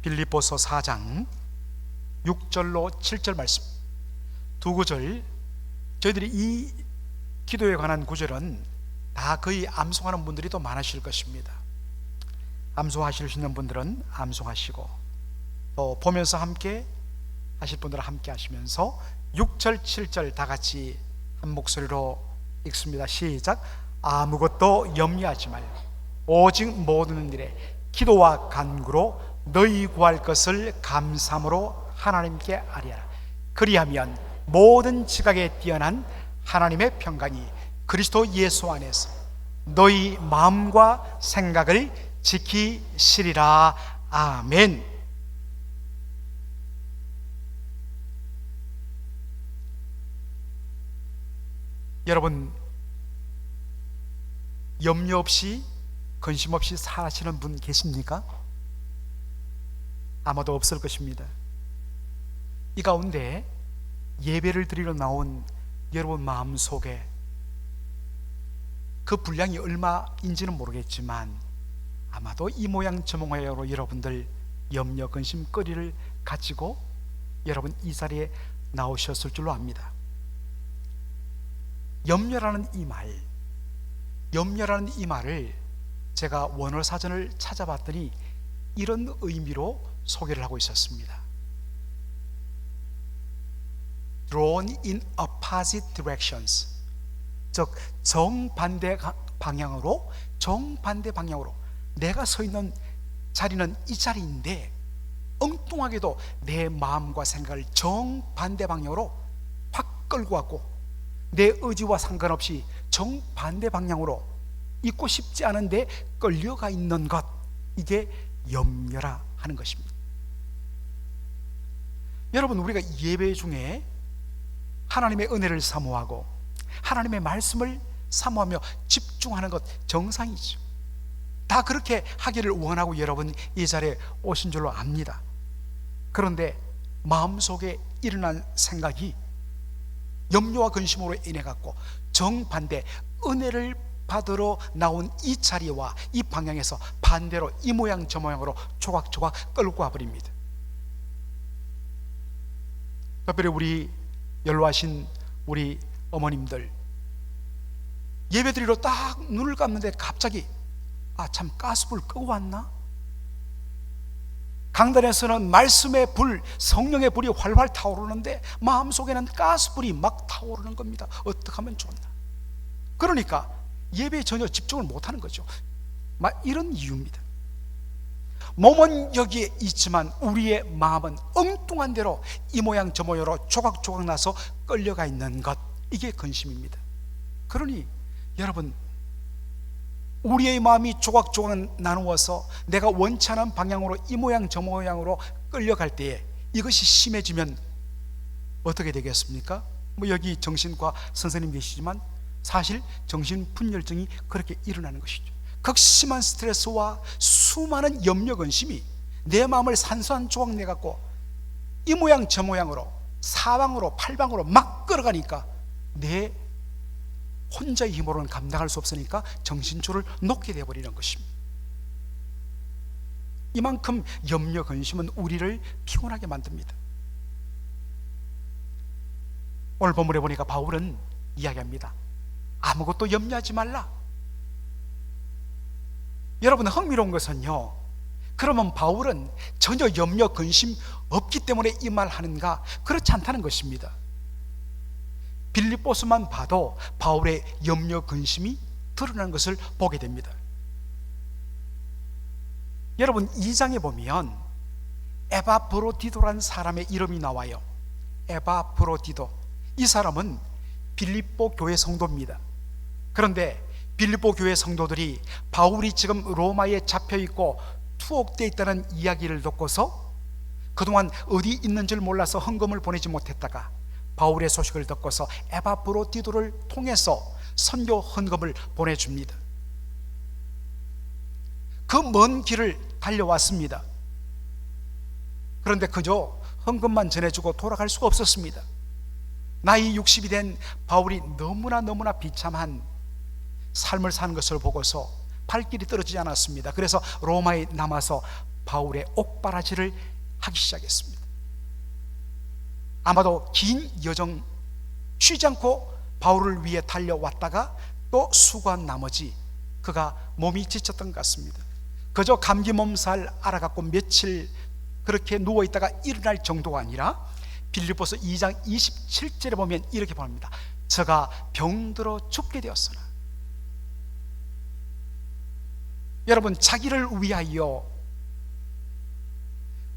빌립보서 4장 6절로 7절 말씀, 두 구절. 저희들이 이 기도에 관한 구절은 다 거의 암송하는 분들이 더 많으실 것입니다. 암송하실 수 있는 분들은 암송하시고, 또 보면서 함께 하실 분들은 함께 하시면서 6절 7절 다 같이 한 목소리로 읽습니다. 시작. 아무것도 염려하지 말고 오직 모든 일에 기도와 간구로 너희 구할 것을 감사함으로 하나님께 아뢰라. 그리하면 모든 지각에 뛰어난 하나님의 평강이 그리스도 예수 안에서 너희 마음과 생각을 지키시리라. 아멘. 여러분, 염려 없이 근심 없이 사시는 분 계십니까? 아마도 없을 것입니다. 이 가운데 예배를 드리러 나온 여러분 마음속에 그 분량이 얼마인지는 모르겠지만 아마도 이 모양 저 모양으로 여러분들 염려 근심 거리를 가지고 여러분 이 자리에 나오셨을 줄로 압니다. 염려라는 이 말을 제가 원어 사전을 찾아봤더니 이런 의미로 소개를 하고 있었습니다. Drawn in opposite directions, 즉 정반대 방향으로 내가 서 있는 자리는 이 자리인데 엉뚱하게도 내 마음과 생각을 정반대 방향으로 확 끌고 왔고 내 의지와 상관없이 정반대 방향으로 있고 싶지 않은데 끌려가 있는 것, 이게 염려라 하는 것입니다. 여러분, 우리가 예배 중에 하나님의 은혜를 사모하고 하나님의 말씀을 사모하며 집중하는 것 정상이죠. 다 그렇게 하기를 원하고 여러분 이 자리에 오신 줄로 압니다. 그런데 마음속에 일어난 생각이 염려와 근심으로 인해 갖고 정반대 은혜를 받으러 나온 이 자리와 이 방향에서 반대로 이 모양 저 모양으로 조각조각 끌고 와버립니다. 특별히 우리 연로하신 우리 어머님들, 예배드리러 딱 눈을 감는데 갑자기 참 가스불 끄고 왔나? 강단에서는 말씀의 불, 성령의 불이 활활 타오르는데 마음속에는 가스불이 막 타오르는 겁니다. 어떻게 하면 좋나? 그러니까 예배에 전혀 집중을 못하는 거죠. 이런 이유입니다. 몸은 여기에 있지만 우리의 마음은 엉뚱한 대로 이 모양 저 모양으로 조각조각 나서 끌려가 있는 것, 이게 근심입니다. 그러니 여러분, 우리의 마음이 조각조각 나누어서 내가 원치 않은 방향으로 이 모양 저 모양으로 끌려갈 때에 이것이 심해지면 어떻게 되겠습니까? 여기 정신과 선생님 계시지만 사실 정신분열증이 그렇게 일어나는 것이죠. 극심한 스트레스와 수많은 염려 근심이 내 마음을 산산조각 내갖고 이 모양 저 모양으로 사방으로 팔방으로 막 끌어가니까 내 혼자의 힘으로는 감당할 수 없으니까 정신줄을 놓게 되어버리는 것입니다. 이만큼 염려 근심은 우리를 피곤하게 만듭니다. 오늘 본문에 보니까 바울은 이야기합니다. 아무것도 염려하지 말라. 여러분, 흥미로운 것은요, 그러면 바울은 전혀 염려 근심 없기 때문에 이 말 하는가? 그렇지 않다는 것입니다. 빌립보서만 봐도 바울의 염려 근심이 드러나는 것을 보게 됩니다. 여러분, 2장에 보면 에바브로디도라는 사람의 이름이 나와요. 에바브로디도, 이 사람은 빌립보 교회 성도입니다. 그런데 빌립보 교회 성도들이 바울이 지금 로마에 잡혀있고 투옥되어 있다는 이야기를 듣고서 그동안 어디 있는 줄 몰라서 헌금을 보내지 못했다가 바울의 소식을 듣고서 에바브로디도를 통해서 선교 헌금을 보내줍니다. 그 먼 길을 달려왔습니다. 그런데 그저 헌금만 전해주고 돌아갈 수가 없었습니다. 나이 60이 된 바울이 너무나 비참한 삶을 사는 것을 보고서 발길이 떨어지지 않았습니다. 그래서 로마에 남아서 바울의 옥바라지를 하기 시작했습니다. 아마도 긴 여정 쉬지 않고 바울을 위해 달려왔다가 또 수고한 나머지 그가 몸이 지쳤던 것 같습니다. 그저 감기 몸살 알아갖고 며칠 그렇게 누워있다가 일어날 정도가 아니라 빌립보서 2장 27절에 보면 이렇게 보입니다. 저가 병들어 죽게 되었으나. 여러분, 자기를 위하여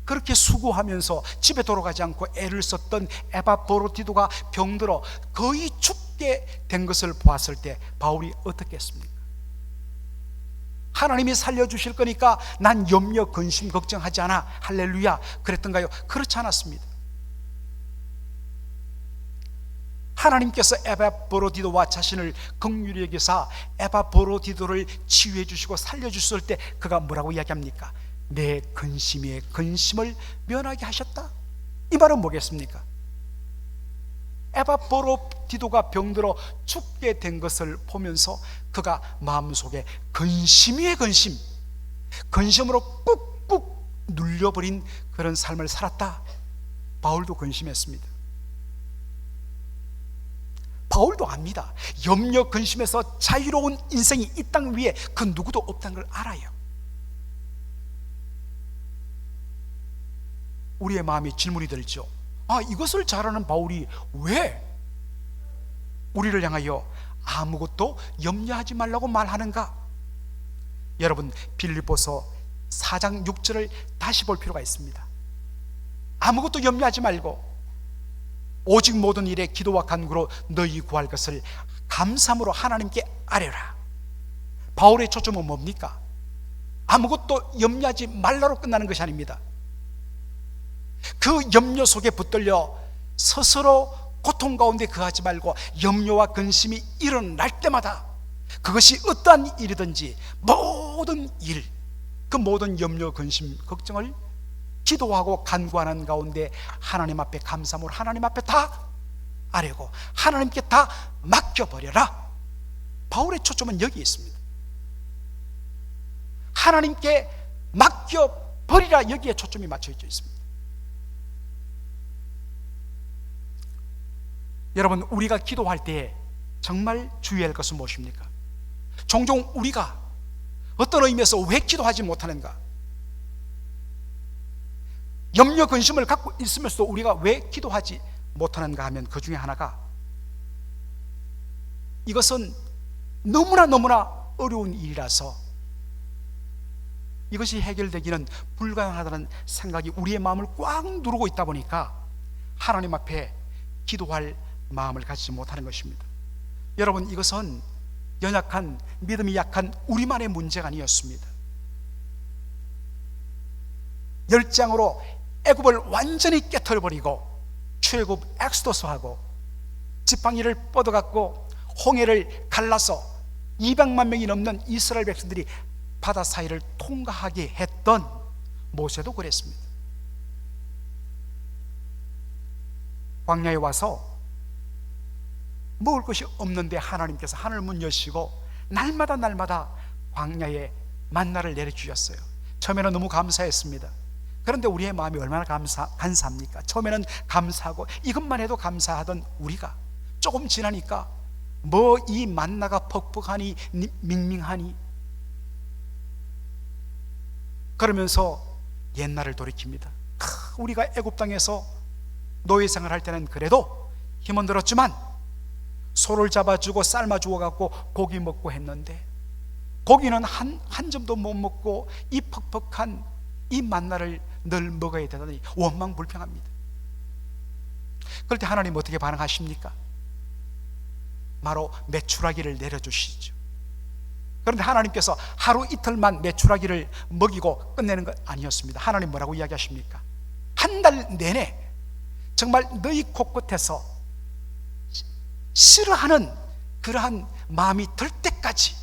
그렇게 수고하면서 집에 돌아가지 않고 애를 썼던 에바브로디도가 병들어 거의 죽게 된 것을 보았을 때 바울이 어떻게 했습니까? 하나님이 살려주실 거니까 난 염려, 근심, 걱정하지 않아, 할렐루야, 그랬던가요? 그렇지 않았습니다. 하나님께서 에바브로디도와 자신을 긍휼히 여기사 에바브로디도를 치유해 주시고 살려주실 때 그가 뭐라고 이야기합니까? 내 근심의 근심을 면하게 하셨다. 이 말은 뭐겠습니까? 에바브로디도가 병들어 죽게 된 것을 보면서 그가 마음속에 근심 위에 근심, 근심으로 꾹꾹 눌려버린 그런 삶을 살았다. 바울도 근심했습니다. 바울도 압니다. 염려 근심에서 자유로운 인생이 이 땅 위에 그 누구도 없다는 걸 알아요. 우리의 마음에 질문이 들죠. 이것을 잘하는 바울이 왜 우리를 향하여 아무것도 염려하지 말라고 말하는가? 여러분, 빌립보서 4장 6절을 다시 볼 필요가 있습니다. 아무것도 염려하지 말고 오직 모든 일에 기도와 간구로 너희 구할 것을 감사함으로 하나님께 아뢰라. 바울의 초점은 뭡니까? 아무것도 염려하지 말라로 끝나는 것이 아닙니다. 그 염려 속에 붙들려 스스로 고통 가운데 거하지 말고 염려와 근심이 일어날 때마다 그것이 어떠한 일이든지 모든 일, 그 모든 염려, 근심, 걱정을 기도하고 간구하는 가운데 하나님 앞에 감사함으로 하나님 앞에 다 아뢰고 하나님께 다 맡겨버려라. 바울의 초점은 여기 있습니다. 하나님께 맡겨버리라, 여기에 초점이 맞춰져 있습니다. 여러분, 우리가 기도할 때 정말 주의할 것은 무엇입니까? 종종 우리가 어떤 의미에서 왜 기도하지 못하는가, 염려 근심을 갖고 있으면서도 우리가 왜 기도하지 못하는가 하면 그 중에 하나가, 이것은 너무나 어려운 일이라서 이것이 해결되기는 불가능하다는 생각이 우리의 마음을 꽉 누르고 있다 보니까 하나님 앞에 기도할 마음을 가지지 못하는 것입니다. 여러분, 이것은 연약한, 믿음이 약한 우리만의 문제가 아니었습니다. 열장으로 애굽을 완전히 깨트려버리고 출애굽 엑스도스하고 지팡이를 뻗어갖고 홍해를 갈라서 200만 명이 넘는 이스라엘 백성들이 바다 사이를 통과하게 했던 모세도 그랬습니다. 광야에 와서 먹을 것이 없는데 하나님께서 하늘 문 여시고 날마다 광야에 만나를 내려주셨어요. 처음에는 너무 감사했습니다. 그런데 우리의 마음이 얼마나 간사합니까? 처음에는 감사하고 이것만 해도 감사하던 우리가 조금 지나니까 뭐 이 만나가 퍽퍽하니 밍밍하니 그러면서 옛날을 돌이킵니다. 우리가 애굽 땅에서 노예 생활할 때는 그래도 힘은 들었지만 소를 잡아주고 삶아주어 갖고 고기 먹고 했는데 고기는 한 점도 못 먹고 이 퍽퍽한 이 만나를 늘 먹어야 되다니 원망불평합니다. 그럴 때 하나님 어떻게 반응하십니까? 바로 메추라기를 내려주시죠. 그런데 하나님께서 하루 이틀만 메추라기를 먹이고 끝내는 것 아니었습니다. 하나님 뭐라고 이야기하십니까? 한 달 내내 정말 너희 코끝에서 싫어하는 그러한 마음이 들 때까지,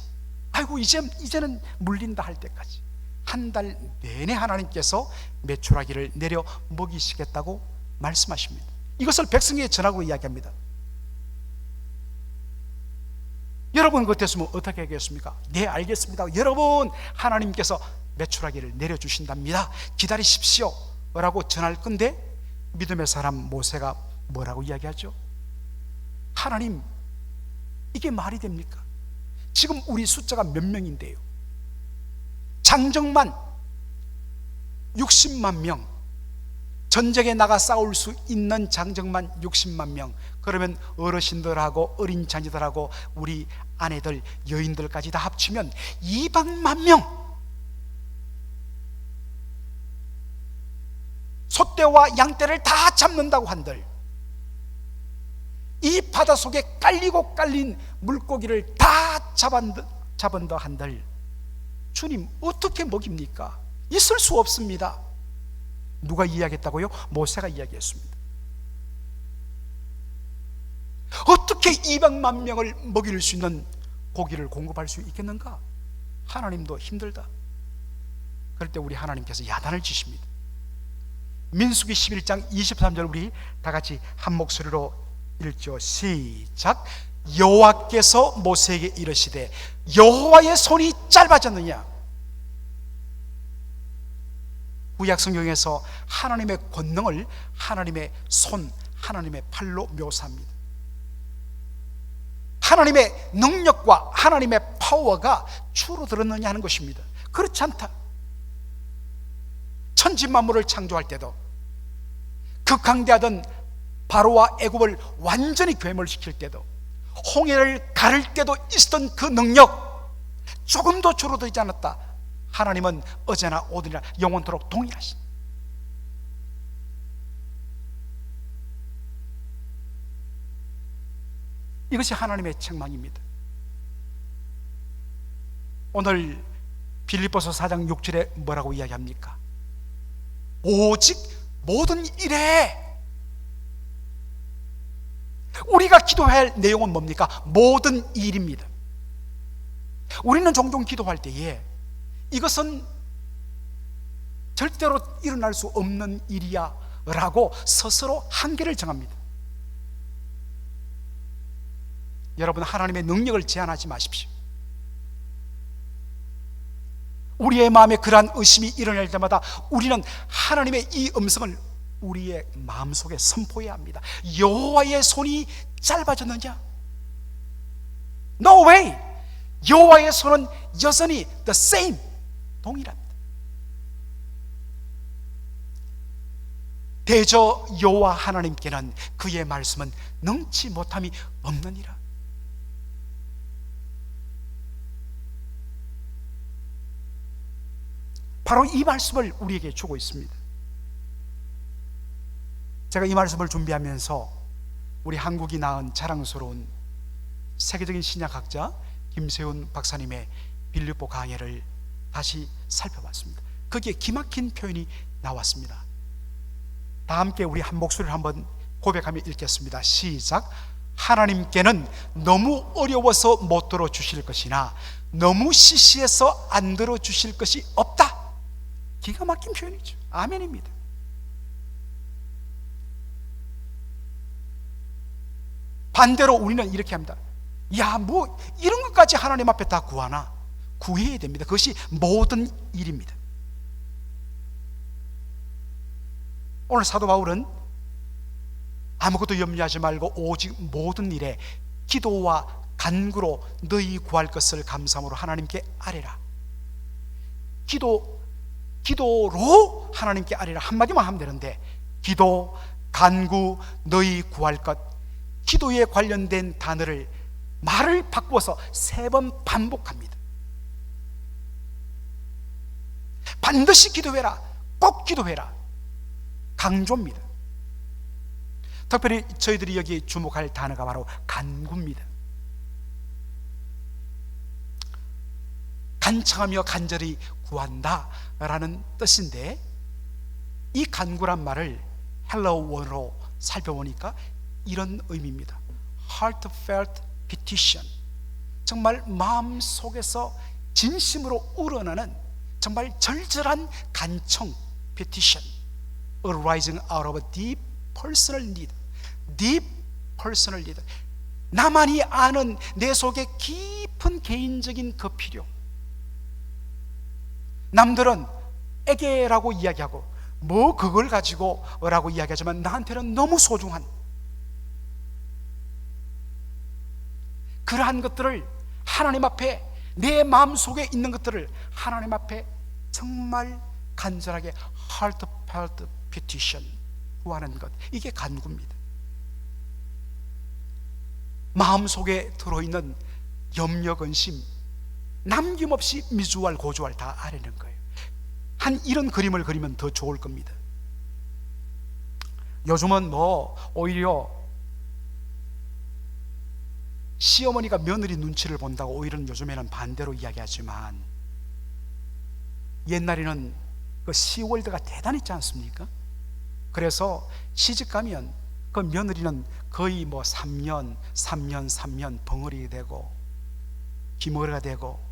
아이고 이제는 물린다 할 때까지 한 달 내내 하나님께서 메추라기를 내려 먹이시겠다고 말씀하십니다. 이것을 백성에게 전하고 이야기합니다. 여러분 그때으면 어떻게 하겠습니까? 네, 알겠습니다. 여러분, 하나님께서 메추라기를 내려주신답니다. 기다리십시오 라고 전할 건데, 믿음의 사람 모세가 뭐라고 이야기하죠? 하나님, 이게 말이 됩니까? 지금 우리 숫자가 몇 명인데요, 장정만 60만 명, 전쟁에 나가 싸울 수 있는 장정만 60만 명, 그러면 어르신들하고 어린 자녀들하고 우리 아내들, 여인들까지 다 합치면 200만 명, 소떼와 양떼를 다 잡는다고 한들, 이 바닷속에 깔리고 깔린 물고기를 다 잡은다 한들, 주님 어떻게 먹입니까? 있을 수 없습니다. 누가 이야기했다고요? 모세가 이야기했습니다. 어떻게 200만 명을 먹일 수 있는 고기를 공급할 수 있겠는가? 하나님도 힘들다. 그럴 때 우리 하나님께서 야단을 치십니다. 민수기 11장 23절 우리 다 같이 한 목소리로 읽죠. 시작. 여호와께서 모세에게 이르시되 여호와의 손이 짧아졌느냐? 구약 성경에서 하나님의 권능을 하나님의 손, 하나님의 팔로 묘사합니다. 하나님의 능력과 하나님의 파워가 줄어들었느냐 하는 것입니다. 그렇지 않다. 천지 만물을 창조할 때도, 극강대하던 바로와 애굽을 완전히 괴멸시킬 때도, 홍해를 가를 때도 있었던 그 능력 조금도 줄어들지 않았다. 하나님은 어제나 오늘이나 영원토록 동일하신, 이것이 하나님의 책망입니다. 오늘 빌립보서 4장 6절에 뭐라고 이야기합니까? 오직 모든 일에, 우리가 기도해야 할 내용은 뭡니까? 모든 일입니다. 우리는 종종 기도할 때에 이것은 절대로 일어날 수 없는 일이야 라고 스스로 한계를 정합니다. 여러분, 하나님의 능력을 제한하지 마십시오. 우리의 마음에 그러한 의심이 일어날 때마다 우리는 하나님의 이 음성을 우리의 마음속에 선포해야 합니다. 여호와의 손이 짧아졌느냐? No way! 여호와의 손은 여전히 the same, 동일합니다. 대저 여호와 하나님께는 그의 말씀은 능치 못함이 없느니라. 바로 이 말씀을 우리에게 주고 있습니다. 제가 이 말씀을 준비하면서 우리 한국이 낳은 자랑스러운 세계적인 신약학자 김세훈 박사님의 빌립보 강해를 다시 살펴봤습니다. 거기에 기막힌 표현이 나왔습니다. 다 함께 우리 한 목소리를 한번 고백하며 읽겠습니다. 시작. 하나님께는 너무 어려워서 못 들어주실 것이나 너무 시시해서 안 들어주실 것이 없다. 기가 막힌 표현이죠. 아멘입니다. 반대로 우리는 이렇게 합니다. 야, 뭐 이런 것까지 하나님 앞에 다 구하나? 구해야 됩니다. 그것이 모든 일입니다. 오늘 사도 바울은 아무것도 염려하지 말고 오직 모든 일에 기도와 간구로 너희 구할 것을 감사함으로 하나님께 아뢰라. 기도로 하나님께 아뢰라 한마디만 하면 되는데, 기도, 간구, 너희 구할 것, 기도에 관련된 단어를 말을 바꾸어서 3번 반복합니다. 반드시 기도해라, 꼭 기도해라, 강조입니다. 특별히 저희들이 여기 주목할 단어가 바로 간구입니다. 간청하며 간절히 구한다 라는 뜻인데, 이 간구란 말을 헬라어 원어로 살펴보니까 이런 의미입니다. Heartfelt petition, 정말 마음속에서 진심으로 우러나는 정말 절절한 간청, petition, arising out of a deep personal need, deep personal need, 나만이 아는 내 속에 깊은 개인적인 그 필요, 남들은 에게라고 이야기하고 뭐 그걸 가지고 라고 이야기하지만 나한테는 너무 소중한 그러한 것들을 하나님 앞에, 내 마음속에 있는 것들을 하나님 앞에 정말 간절하게 heartfelt petition 구하는 것, 이게 간구입니다. 마음속에 들어있는 염려, 근심 남김없이 미주알, 고주알 다 아뢰는 거예요. 한 이런 그림을 그리면 더 좋을 겁니다. 요즘은 뭐 오히려 시어머니가 며느리 눈치를 본다고 오히려 요즘에는 반대로 이야기하지만, 옛날에는 그 시월드가 대단했지 않습니까? 그래서 시집가면 그 며느리는 거의 뭐 3년 벙어리 되고 기머리가 되고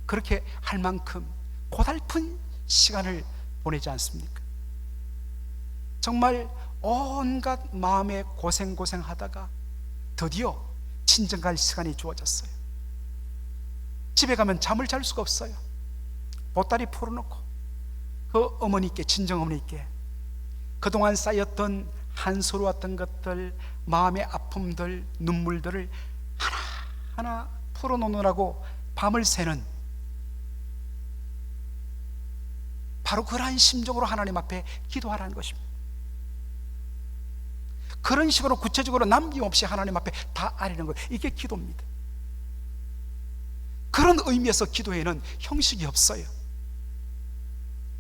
그렇게 할 만큼 고달픈 시간을 보내지 않습니까? 정말 온갖 마음에 고생하다가 드디어 친정 갈 시간이 주어졌어요. 집에 가면 잠을 잘 수가 없어요. 보따리 풀어놓고 그 어머니께, 친정 어머니께 그동안 쌓였던 한스러웠던 것들, 마음의 아픔들, 눈물들을 하나하나 풀어놓느라고 밤을 새는, 바로 그러한 심정으로 하나님 앞에 기도하라는 것입니다. 그런 식으로 구체적으로 남김없이 하나님 앞에 다 아뢰는 거예요. 이게 기도입니다. 그런 의미에서 기도에는 형식이 없어요.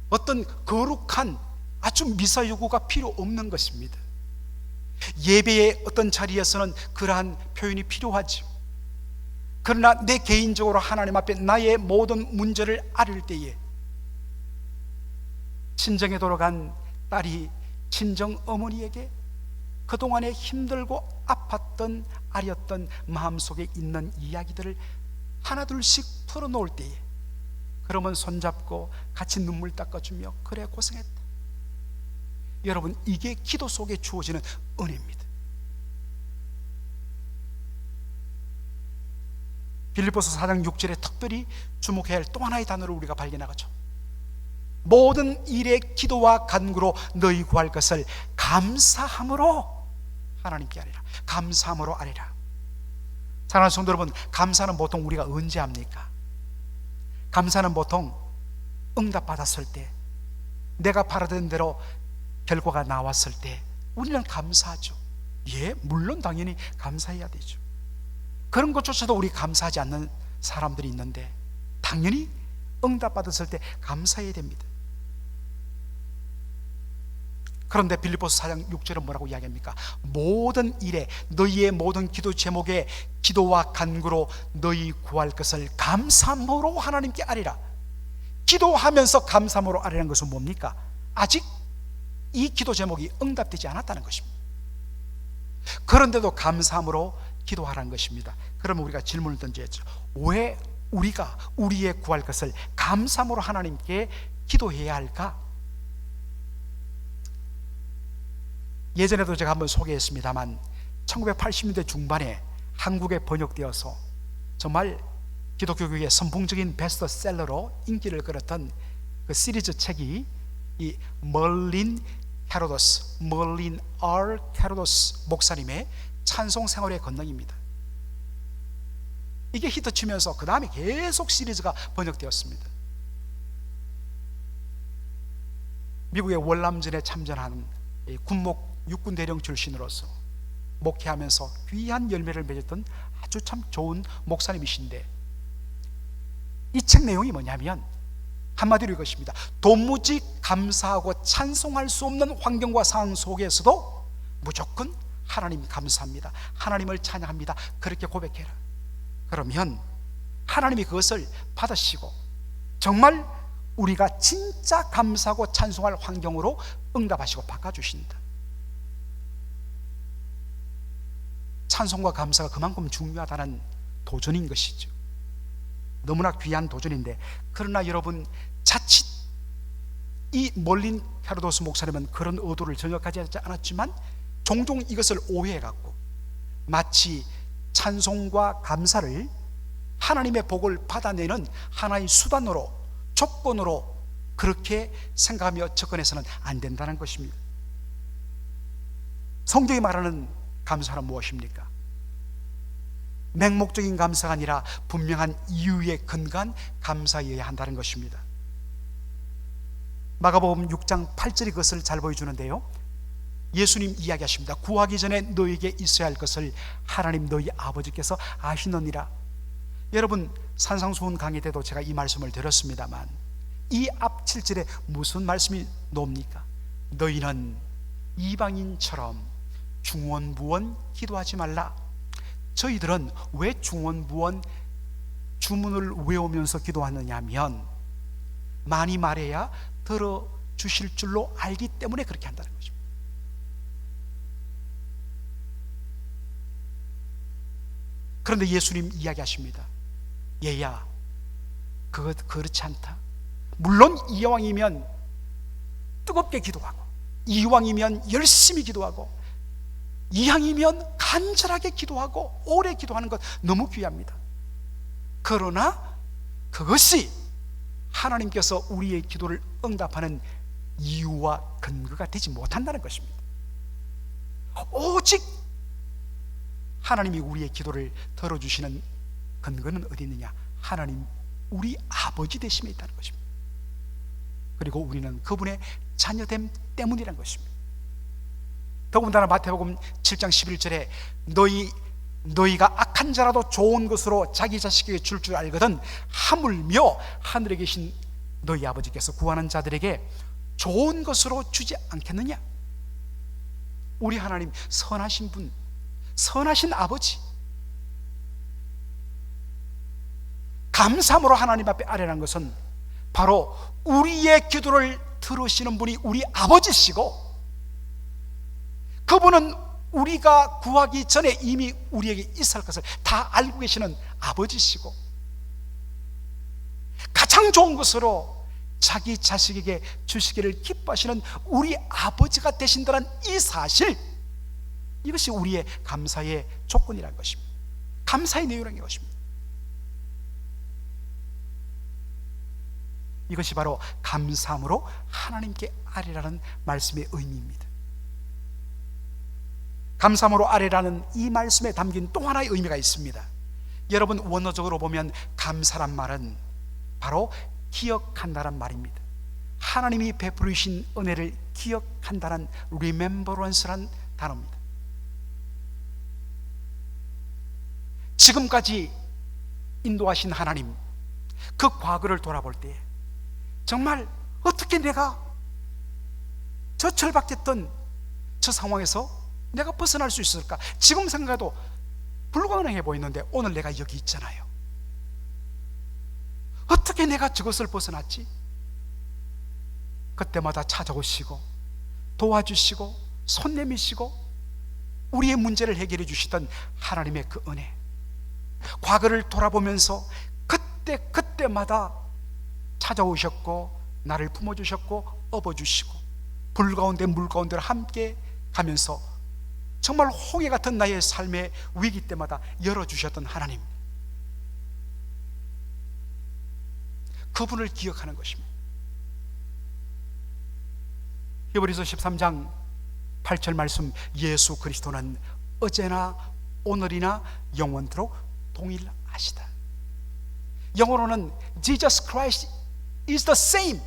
어떤 거룩한 아주 미사 요구가 필요 없는 것입니다. 예배의 어떤 자리에서는 그러한 표현이 필요하죠. 그러나 내 개인적으로 하나님 앞에 나의 모든 문제를 아릴 때에 친정에 돌아간 딸이 친정 어머니에게 그동안에 힘들고 아팠던, 아렸던 마음속에 있는 이야기들을 하나둘씩 풀어놓을 때에, 그러면 손잡고 같이 눈물 닦아주며 그래 고생했다. 여러분, 이게 기도 속에 주어지는 은혜입니다. 빌립보서 4장 6절에 특별히 주목해야 할 또 하나의 단어를 우리가 발견하죠. 모든 일에 기도와 간구로 너희 구할 것을 감사함으로 하나님께 아뢰라. 감사함으로 아뢰라. 사랑하는 성도 여러분, 감사는 보통 우리가 언제 합니까? 감사는 보통 응답받았을 때, 내가 바라던 대로 결과가 나왔을 때 우리는 감사하죠. 예, 물론 당연히 감사해야 되죠. 그런 것조차도 우리 감사하지 않는 사람들이 있는데, 당연히 응답받았을 때 감사해야 됩니다. 그런데 빌립보서 4장 6절은 뭐라고 이야기합니까? 모든 일에 너희의 모든 기도 제목에 기도와 간구로 너희 구할 것을 감사함으로 하나님께 아뢰라. 기도하면서 감사함으로 아뢰는 것은 뭡니까? 아직 이 기도 제목이 응답되지 않았다는 것입니다. 그런데도 감사함으로 기도하라는 것입니다. 그러면 우리가 질문을 던져야죠. 왜 우리가 우리의 구할 것을 감사함으로 하나님께 기도해야 할까? 예전에도 제가 한번 소개했습니다만 1980년대 중반에 한국에 번역되어서 정말 기독교계의 선풍적인 베스트셀러로 인기를 끌었던 그 시리즈 책이 이 멀린 R. 캐로도스 목사님의 찬송 생활의 권능입니다. 이게 히트치면서 그 다음에 계속 시리즈가 번역되었습니다. 미국의 월남전에 참전한 군목 육군 대령 출신으로서 목회하면서 귀한 열매를 맺었던 아주 참 좋은 목사님이신데, 이 책 내용이 뭐냐면 한마디로 이것입니다. 도무지 감사하고 찬송할 수 없는 환경과 상황 속에서도 무조건 하나님 감사합니다, 하나님을 찬양합니다, 그렇게 고백해라. 그러면 하나님이 그것을 받으시고 정말 우리가 진짜 감사하고 찬송할 환경으로 응답하시고 바꿔주신다. 찬송과 감사가 그만큼 중요하다는 도전인 것이죠. 너무나 귀한 도전인데, 그러나 여러분, 자칫 이 멀린 캐로도스 목사님은 그런 의도를 전혀 가지지 않았지만 종종 이것을 오해해갖고 마치 찬송과 감사를 하나님의 복을 받아내는 하나의 수단으로, 조건으로 그렇게 생각하며 접근해서는 안 된다는 것입니다. 성경이 말하는 감사는 무엇입니까? 맹목적인 감사가 아니라 분명한 이유에 근거한 감사여야 한다는 것입니다. 마가복음 6장 8절이 그것을 잘 보여주는데요, 예수님 이야기하십니다. 구하기 전에 너에게 있어야 할 것을 하나님 너희 아버지께서 아시느니라. 여러분, 산상수훈 강의 때도 제가 이 말씀을 드렸습니다만, 이 앞 7절에 무슨 말씀이 나옵니까? 너희는 이방인처럼 중원부원 기도하지 말라. 저희들은 왜 중원부원 주문을 외우면서 기도하느냐 하면, 많이 말해야 들어주실 줄로 알기 때문에 그렇게 한다는 것입니다. 그런데 예수님 이야기하십니다. 얘야, 그것 그렇지 않다. 물론 이왕이면 뜨겁게 기도하고, 이왕이면 열심히 기도하고, 이왕이면 간절하게 기도하고 오래 기도하는 것 너무 귀합니다. 그러나 그것이 하나님께서 우리의 기도를 응답하는 이유와 근거가 되지 못한다는 것입니다. 오직 하나님이 우리의 기도를 들어주시는 근거는 어디 있느냐? 하나님 우리 아버지 되심에 있다는 것입니다. 그리고 우리는 그분의 자녀됨 때문이라는 것입니다. 더군다나 마태복음 7장 11절에 너희가 악한 자라도 좋은 것으로 자기 자식에게 줄 줄 알거든 하물며 하늘에 계신 너희 아버지께서 구하는 자들에게 좋은 것으로 주지 않겠느냐? 우리 하나님 선하신 분, 선하신 아버지, 감사함으로 하나님 앞에 아뢰라는 것은 바로 우리의 기도를 들으시는 분이 우리 아버지시고, 그분은 우리가 구하기 전에 이미 우리에게 있을 것을 다 알고 계시는 아버지시고, 가장 좋은 것으로 자기 자식에게 주시기를 기뻐하시는 우리 아버지가 되신다는 이 사실, 이것이 우리의 감사의 조건이라는 것입니다. 감사의 내용이라는 것입니다. 이것이 바로 감사함으로 하나님께 아뢰라는 말씀의 의미입니다. 감사함으로 아뢰라는 이 말씀에 담긴 또 하나의 의미가 있습니다. 여러분, 원어적으로 보면 감사란 말은 바로 기억한다란 말입니다. 하나님이 베풀으신 은혜를 기억한다는 remembrance란 단어입니다. 지금까지 인도하신 하나님, 그 과거를 돌아볼 때 정말 어떻게 내가 저 절박했던 저 상황에서 내가 벗어날 수 있을까? 지금 생각해도 불가능해 보이는데 오늘 내가 여기 있잖아요. 어떻게 내가 저것을 벗어났지? 그때마다 찾아오시고 도와주시고 손 내미시고 우리의 문제를 해결해 주시던 하나님의 그 은혜, 과거를 돌아보면서 그때마다 찾아오셨고 나를 품어주셨고 업어주시고 불 가운데 물 가운데를 함께 가면서 정말 홍해 같은 나의 삶의 위기 때마다 열어주셨던 하나님, 그분을 기억하는 것입니다. 히브리서 13장 8절 말씀, 예수 그리스도는 어제나 오늘이나 영원토록 동일하시다. 영어로는 Jesus Christ is the same,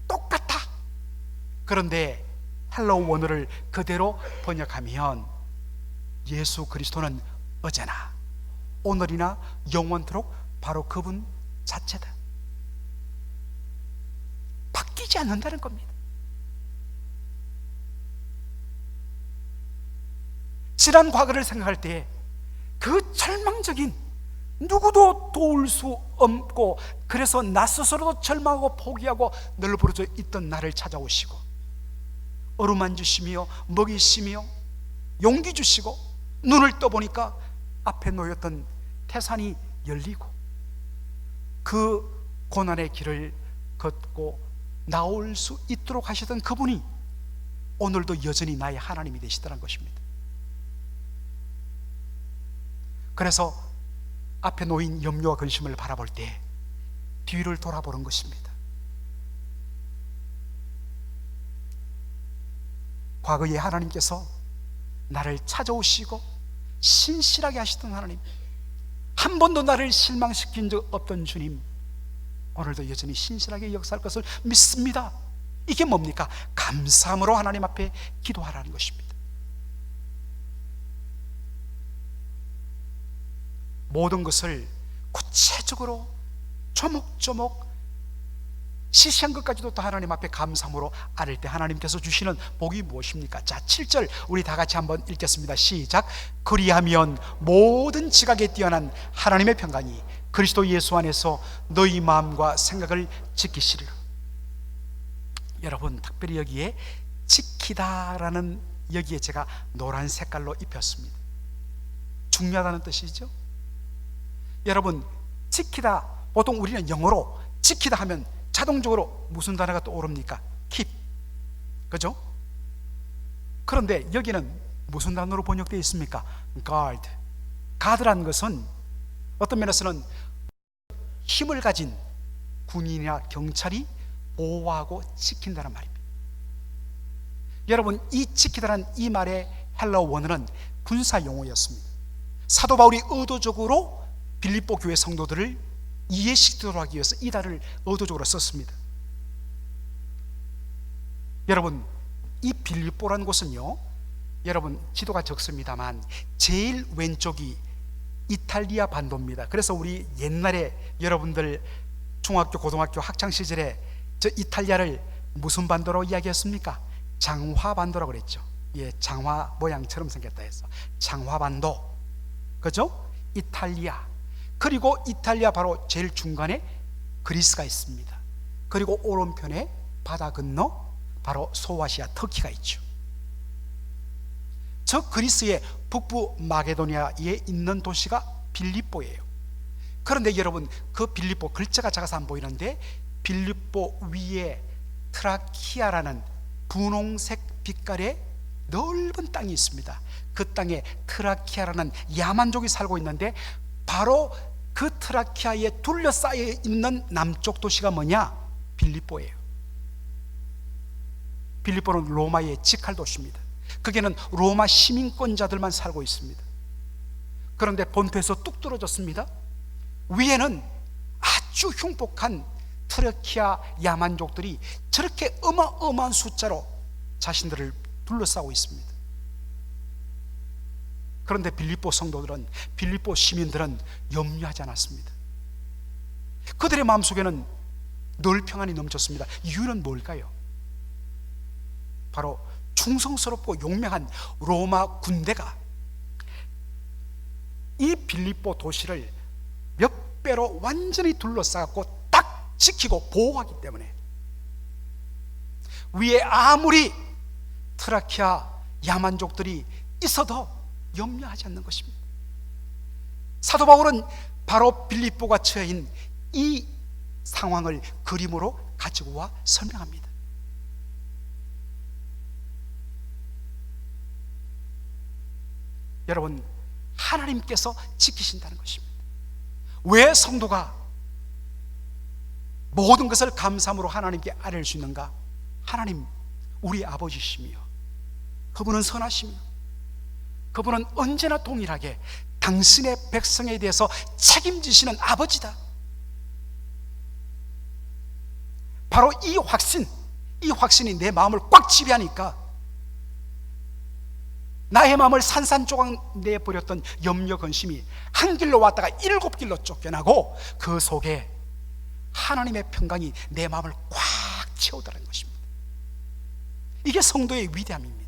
똑같아. 그런데 헬로우 원어를 그대로 번역하면 예수 그리스도는 어제나 오늘이나 영원토록 바로 그분 자체다. 바뀌지 않는다는 겁니다. 지난 과거를 생각할 때 그 절망적인, 누구도 도울 수 없고 그래서 나 스스로도 절망하고 포기하고 널브러져 있던 나를 찾아오시고 어루만지시며 먹이시며 용기 주시고 눈을 떠보니까 앞에 놓였던 태산이 열리고 그 고난의 길을 걷고 나올 수 있도록 하시던 그분이 오늘도 여전히 나의 하나님이 되시더란 것입니다. 그래서 앞에 놓인 염려와 근심을 바라볼 때 뒤를 돌아보는 것입니다. 과거에 하나님께서 나를 찾아오시고 신실하게 하시던 하나님, 한 번도 나를 실망시킨 적 없던 주님, 오늘도 여전히 신실하게 역사할 것을 믿습니다. 이게 뭡니까? 감사함으로 하나님 앞에 기도하라는 것입니다. 모든 것을 구체적으로 조목조목 시시한 것까지도 또 하나님 앞에 감사함으로 아뢰 때 하나님께서 주시는 복이 무엇입니까? 자, 7절 우리 다 같이 한번 읽겠습니다. 시작. 그리하면 모든 지각에 뛰어난 하나님의 평강이 그리스도 예수 안에서 너희 마음과 생각을 지키시리라. 여러분, 특별히 여기에 지키다라는, 여기에 제가 노란 색깔로 입혔습니다. 중요하다는 뜻이죠. 여러분, 지키다, 보통 우리는 영어로 지키다 하면 자동적으로 무슨 단어가 떠오릅니까? keep, 그죠? 그런데 여기는 무슨 단어로 번역되어 있습니까? guard. guard라는 것은 어떤 면에서는 힘을 가진 군인이나 경찰이 보호하고 지킨다는 말입니다. 여러분, 이 지키다라는 이 말의 헬라어 원어는 군사 용어였습니다. 사도 바울이 의도적으로 빌립보 교회 성도들을 이해시키도록 하기 위해서 이 단어를 의도적으로 썼습니다. 여러분, 이 빌립보라는 곳은요, 여러분 지도가 적습니다만 제일 왼쪽이 이탈리아 반도입니다. 그래서 우리 옛날에 여러분들 중학교 고등학교 학창시절에 저 이탈리아를 무슨 반도라고 이야기했습니까? 장화반도라고 그랬죠. 예, 장화 모양처럼 생겼다 해서 장화반도, 그죠? 이탈리아. 그리고 이탈리아 바로 제일 중간에 그리스가 있습니다. 그리고 오른편에 바다 건너 바로 소아시아 터키가 있죠. 저 그리스의 북부 마게도니아에 있는 도시가 빌립보예요. 그런데 여러분, 그 빌립보 글자가 작아서 안 보이는데 빌립보 위에 트라키아라는 분홍색 빛깔의 넓은 땅이 있습니다. 그 땅에 트라키아라는 야만족이 살고 있는데 바로 그 트라키아에 둘러싸여 있는 남쪽 도시가 뭐냐? 빌립보예요. 빌립보는 로마의 직할 도시입니다. 거기는 로마 시민권자들만 살고 있습니다. 그런데 본토에서 뚝 떨어졌습니다. 위에는 아주 흉폭한 트라키아 야만족들이 저렇게 어마어마한 숫자로 자신들을 둘러싸고 있습니다. 그런데 빌립보 성도들은, 빌립보 시민들은 염려하지 않았습니다. 그들의 마음속에는 늘 평안이 넘쳤습니다. 이유는 뭘까요? 바로 충성스럽고 용맹한 로마 군대가 이 빌립보 도시를 몇 배로 완전히 둘러싸고 딱 지키고 보호하기 때문에 위에 아무리 트라키아 야만족들이 있어도 염려하지 않는 것입니다. 사도 바울은 바로 빌립보가 처해인 이 상황을 그림으로 가지고 와 설명합니다. 여러분, 하나님께서 지키신다는 것입니다. 왜 성도가 모든 것을 감사함으로 하나님께 아뢰을 수 있는가? 하나님, 우리 아버지시며 그분은 선하시며 그분은 언제나 동일하게 당신의 백성에 대해서 책임지시는 아버지다. 바로 이 확신이 내 마음을 꽉 지배하니까 나의 마음을 산산조각 내버렸던 염려 근심이 한 길로 왔다가 7길로 쫓겨나고 그 속에 하나님의 평강이 내 마음을 꽉 채우더라는 것입니다. 이게 성도의 위대함입니다.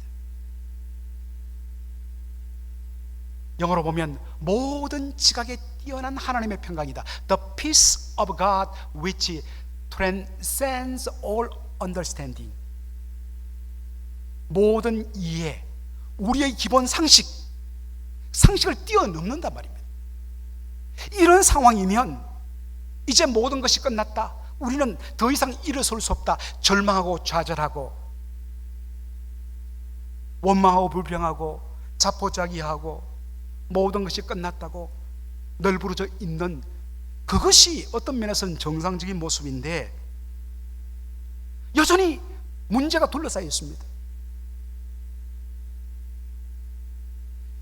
영어로 보면 모든 지각에 뛰어난 하나님의 평강이다. The peace of God which transcends all understanding. 모든 이해, 우리의 기본 상식을 뛰어넘는단 말입니다. 이런 상황이면 이제 모든 것이 끝났다, 우리는 더 이상 일어설 수 없다, 절망하고 좌절하고 원망하고 불평하고 자포자기하고 모든 것이 끝났다고 널브러져 있는 그것이 어떤 면에서는 정상적인 모습인데 여전히 문제가 둘러싸여 있습니다.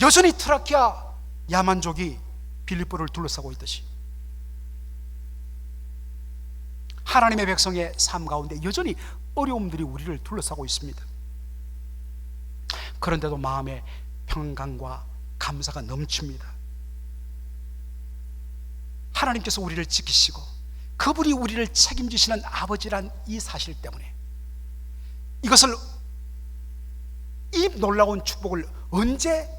여전히 트라키아 야만족이 빌립보를 둘러싸고 있듯이 하나님의 백성의 삶 가운데 여전히 어려움들이 우리를 둘러싸고 있습니다. 그런데도 마음에 평강과 감사가 넘칩니다. 하나님께서 우리를 지키시고 그분이 우리를 책임지시는 아버지란 이 사실 때문에 이것을, 이 놀라운 축복을 언제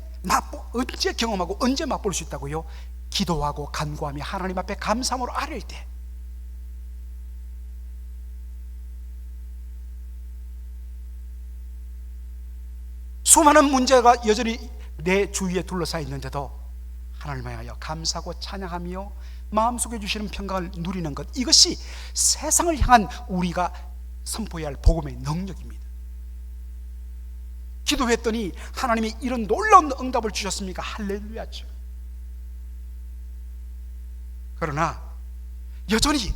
경험하고 언제 맛볼 수 있다고요? 기도하고 간구하며 하나님 앞에 감사함으로 아뢰일 때. 수많은 문제가 여전히 내 주위에 둘러싸여 있는데도 하나님을 향하여 감사하고 찬양하며 마음속에 주시는 평강을 누리는 것, 이것이 세상을 향한 우리가 선포해야 할 복음의 능력입니다. 기도했더니 하나님이 이런 놀라운 응답을 주셨습니까? 할렐루야죠. 그러나 여전히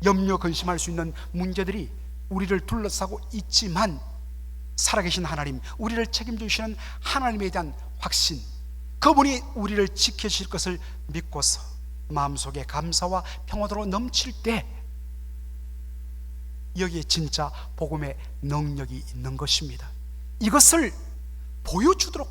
염려 근심할 수 있는 문제들이 우리를 둘러싸고 있지만 살아계신 하나님, 우리를 책임져 주시는 하나님에 대한 확신, 그분이 우리를 지켜주실 것을 믿고서 마음속에 감사와 평화로 넘칠 때 여기에 진짜 복음의 능력이 있는 것입니다. 이것을 보여주도록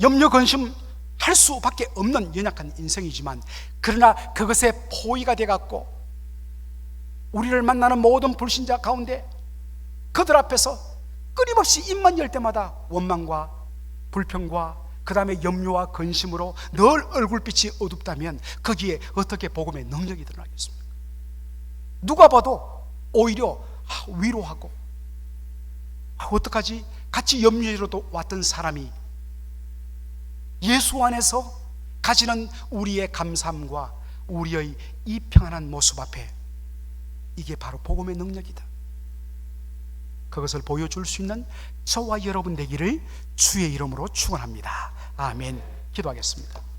염려 근심할 수밖에 없는 연약한 인생이지만, 그러나 그것에 포위가 되어갖고 우리를 만나는 모든 불신자 가운데 그들 앞에서 끊임없이 입만 열 때마다 원망과 불평과 그 다음에 염려와 근심으로 늘 얼굴빛이 어둡다면 거기에 어떻게 복음의 능력이 드러나겠습니까? 누가 봐도 오히려 위로하고 어떡하지? 같이 염려로도 왔던 사람이 예수 안에서 가지는 우리의 감사함과 우리의 이 평안한 모습 앞에 이게 바로 복음의 능력이다. 그것을 보여줄 수 있는 저와 여러분 되기를 주의 이름으로 축원합니다. 아멘. 기도하겠습니다.